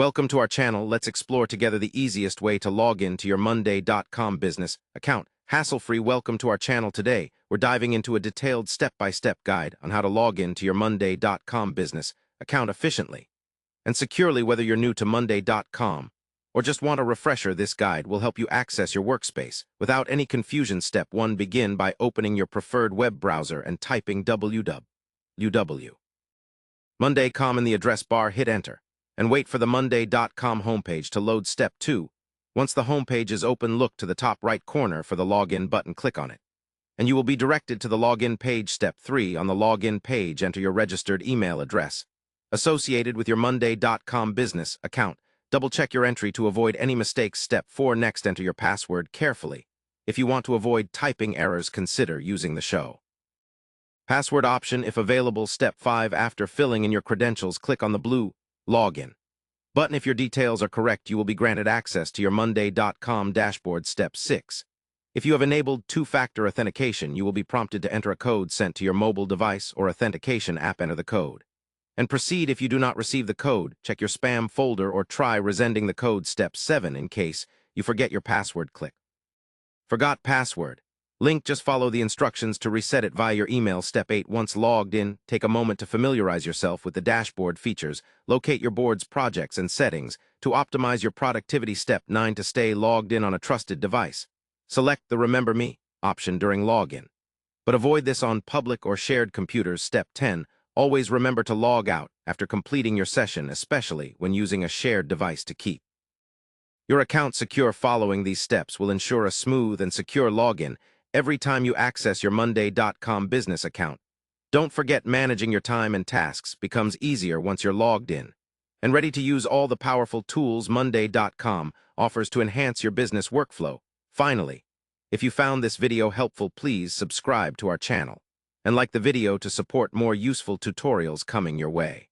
Welcome to our channel. Let's explore together the easiest way to log in to your Monday.com business account. Hassle-free. Welcome to our channel. Today, we're diving into a detailed step-by-step guide on how to log in to your Monday.com business account efficiently and securely. Whether you're new to Monday.com or just want a refresher, this guide will help you access your workspace without any confusion. Step 1. Begin by opening your preferred web browser and typing www.monday.com in the address bar. Hit enter and wait for the Monday.com homepage to load. Step 2. Once the homepage is open, look to the top right corner for the login button. Click on it, and you will be directed to the login page. Step 3. On the login page, enter your registered email address associated with your Monday.com business account. Double-check your entry to avoid any mistakes. Step 4. Next, enter your password carefully. If you want to avoid typing errors, consider using the show password option if available. Step 5. After filling in your credentials, click on the blue Login button. If your details are correct, you will be granted access to your Monday.com dashboard. Step 6. If you have enabled two-factor authentication, you will be prompted to enter a code sent to your mobile device or authentication app. Enter the code and proceed. If you do not receive the code, check your spam folder or try resending the code. Step 7. In case you forget your password, click Forgot Password link. Just follow the instructions to reset it via your email. Step 8. Once logged in, take a moment to familiarize yourself with the dashboard features. Locate your board's projects and settings to optimize your productivity. Step 9. To stay logged in on a trusted device, select the Remember Me option during login, but avoid this on public or shared computers. Step 10. Always remember to log out after completing your session, especially when using a shared device, to keep your account secure. Following these steps will ensure a smooth and secure login every time you access your Monday.com business account. Don't forget, managing your time and tasks becomes easier once you're logged in and ready to use all the powerful tools Monday.com offers to enhance your business workflow. Finally, if you found this video helpful, please subscribe to our channel and like the video to support more useful tutorials coming your way.